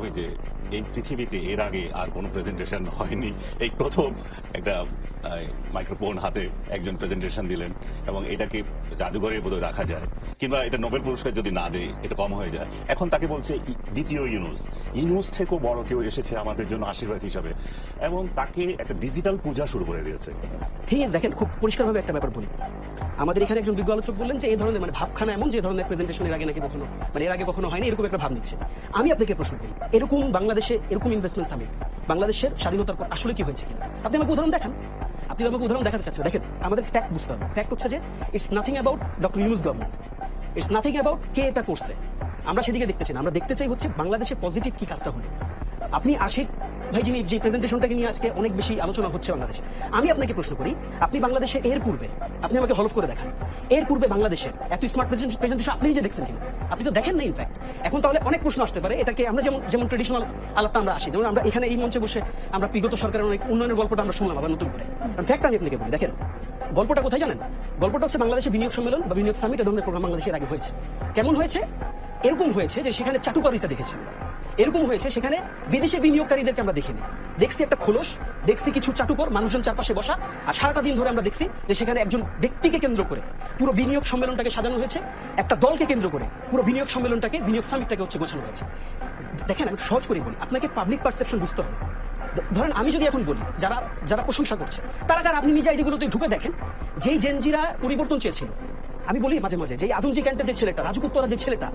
করি যে এই পৃথিবীতে এর আগে আর কোনো প্রেজেন্টেশন হয়নি, এই প্রথম একটা মাইক্রোফোন হাতে একজন প্রেজেন্টেশন দিলেন এবং এটাকে জাদুঘরে বোধহয় রাখা যায়, কিংবা এটা নোবেল পুরস্কার যদি না দেয় এটা কম হয়ে যায়। এখন তাকে বলছে দ্বিতীয় ইউনুস থেকেও বড় কেউ এসেছে আমাদের জন্য আশীর্বাদ হিসাবে, এবং তাকে একটা ডিজিটাল পূজা শুরু করে দিয়েছে। ঠিক আছে, দেখেন খুব পরিষ্কারভাবে একটা ব্যাপার বলি। আমাদের এখানে একজন বিজ্ঞ আলোচক বললেন যে এই ধরনের ভাবখানা এমন যে ধরনের প্রেজেন্টেশন এর আগে নাকি কখনো এর আগে কখনো হয়নি, এরকম একটা ভাব নিচ্ছে। আমি আপনাকে প্রশ্ন করি, এরকম বাংলাদেশে এরকম ইনভেস্টমেন্ট সামিট বাংলাদেশের স্বাধীনতার পর আসলে কি হয়েছে কিনা আপনি আমাকে উদাহরণ দেখান। আপনি আমাকে উদাহরণ দেখাতে চাচ্ছেন। দেখেন, আমাদের ফ্যাক্ট বুঝতে হবে। ফ্যাক্ট হচ্ছে যে it's nothing about doctor Yunus government, it's nothing about কে এটা করছে। আমরা সেদিকে দেখতে চাই না, আমরা দেখতে চাই হচ্ছে বাংলাদেশে পজিটিভ কি কাজটা হলো। আপনি আশিক ভাই যিনি যে প্রেজেন্টেশনটাকে নিয়ে আজকে অনেক বেশি আলোচনা হচ্ছে বাংলাদেশে, আমি আপনাকে প্রশ্ন করি, আপনি বাংলাদেশে এর পূর্বে আপনি আমাকে হলফ করে দেখান এর পূর্বে বাংলাদেশে এত স্মার্ট প্রেজেন্টেশন আপনি যে দেখছেন কিনা? আপনি তো দেখেন না ইনফ্যাক্ট। এখন তাহলে অনেক প্রশ্ন আসতে পারে, এটাকে আমরা যেমন ট্রেডিশনাল আলাপটা আমরা আসি, যেমন আমরা এখানে এই মঞ্চে বসে আমরা বিগত সরকারের অনেক উন্নয়নের গল্পটা আমরা শুনলাম আবার নতুন করে। ফ্যাক্ট আমি আপনাকে বলি, দেখেন গল্পটা কোথায় জানেন? গল্পটা হচ্ছে বাংলাদেশে বিনিয়োগ সম্মেলন বা বিনিয়োগ সামিট, এ ধরনের প্রোগ্রাম বাংলাদেশের আগে হয়েছে। কেমন হয়েছে? এরকম হয়েছে যে সেখানে চাটুকারিতা দেখেছি, এরকম হয়েছে সেখানে বিদেশি বিনিয়োগকারীদেরকে আমরা দেখিনি, দেখছি একটা খোলস, দেখছি কিছু চাটুকর মানুষজন চারপাশে বসা, আর সারাটা দিন ধরে আমরা দেখছি যে সেখানে একজন ব্যক্তিকে কেন্দ্র করে পুরো বিনিয়োগ সম্মেলনটাকে সাজানো হয়েছে, একটা দলকে কেন্দ্র করে পুরো বিনিয়োগ সম্মেলনটাকে বিনিয়োগ সামিটটাকে হচ্ছে গোছানো হয়েছে। দেখেন, আমি সহজ করে বলি, আপনাকে পাবলিক পারসেপশন বুঝতে হবে। ধরেন আমি যদি এখন বলি যারা যারা প্রশংসা করছে তারা কার, আপনি নিজে আইডিগুলোতে ঢুকে দেখেন, যেই জেনজিরা পরিবর্তন চেয়েছিল, আমি বলি মাঝে মাঝে যে আদমজি ক্যান্টের যে ছেলেটা, রাজুকুত্তরা যে ছেলেটা,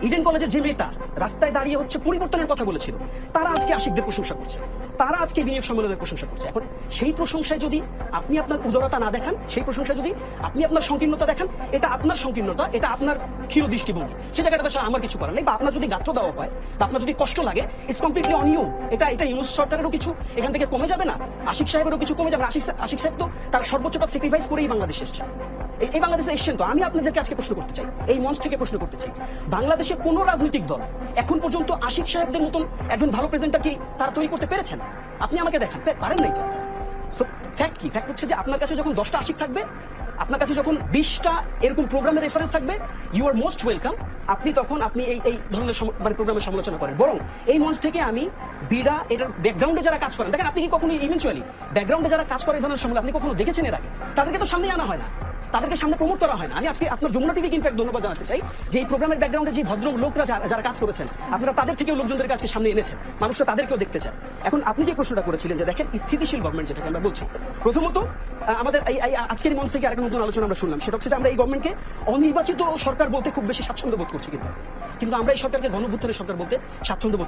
ইডেন কলেজের যে মেয়েটা রাস্তায় দাঁড়িয়ে হচ্ছে পরিবর্তনের কথা বলেছিল, তারা আজকে আশিকদের প্রশংসা করছে, তারা আজকে বিনিয়োগ সম্মেলনের প্রশংসা করছে। এখন সেই প্রশংসায় যদি আপনি আপনার উদারতা না দেখান, সেই প্রশংসায় যদি আপনি আপনার সংকীর্ণতা দেখান, এটা আপনার সংকীর্ণতা, এটা আপনার ক্ষীণ দৃষ্টিভঙ্গি, সে জায়গাটা আমার কিছু করার নেই। বা আপনার যদি গাত্র দেওয়া হয় বা আপনার যদি কষ্ট লাগে, ইটস কমপ্লিটলি অন ইউ। এটা ইউনুস সরকারেরও কিছু এখান থেকে কমে যাবে না, আশিক সাহেবেরও কিছু কমে যাবে না। আশিক সাহেব তো তার সর্বোচ্চটা স্যাক্রিফাইস করেই বাংলাদেশে এসেছে, এই বাংলাদেশে এসছেন। তো আমি আপনাদেরকে আজকে প্রশ্ন করতে চাই, এই মঞ্চ থেকে প্রশ্ন করতে চাই, বাংলাদেশে কোনো রাজনৈতিক দল এখন পর্যন্ত আশিক সাহেবদের মতন একজন ভালো প্রেজেন্টার কি তারা তৈরি করতে পেরেছেন? আপনি আমাকে দেখান, পারেন নাই তো। সো ফ্যাক্ট কি? ফ্যাক্ট হচ্ছে যে আপনার কাছে যখন 10টা আশিক থাকবে, আপনার কাছে যখন 20টা এরকম প্রোগ্রামের রেফারেন্স থাকবে, ইউ আর মোস্ট ওয়েলকাম। আপনি তখন আপনি এই ধরনের প্রোগ্রামের সমালোচনা করেন। বরং এই মঞ্চ থেকে আমি বিডা এটার ব্যাকগ্রাউন্ডে যারা কাজ করেন, দেখেন আপনি কি কখনো ইভেনচুয়ালি ব্যাকগ্রাউন্ডে যারা কাজ করে এই ধরনের সমালোচনা আপনি কখনো দেখেছেন এর আগে? তাদেরকে তো সামনে আনা হয় না, তাদেরকে সামনে প্রমোট করা হয় না। আমি আজকে আপনার যমুনা টিভিকে ইনফ্যাক্ট ধন্যবাদ জানাতে চাই যে এই প্রোগ্রামের ব্যাকগ্রাউন্ডে যে ভদ্র লোকরা যারা কাজ করেছেন, আপনারা তাদের থেকেও লোকজনদের কাছে সামনে এনেছেন, মানুষরা তাদেরকেও দেখতে চায়। এখন আপনি যে প্রশ্নটা করেছিলেন যে দেখেন স্থিতিশীল গভর্নমেন্ট যেটাকে আমরা বলছি, প্রথমত আমাদের এই আজকের মঞ্চ থেকে আরেকটা নতুন আলোচনা আমরা শুনলাম, সেটা হচ্ছে যে আমরা এই গভর্নমেন্টকে অনির্বাচিত সরকার বলতে খুব বেশি স্বাচ্ছন্দ্য বোধ করছি, কিন্তু আমরা এই সরকারকে গণঅভ্যুত্থানের সরকার বলতে স্বাচ্ছন্দ্য বোধ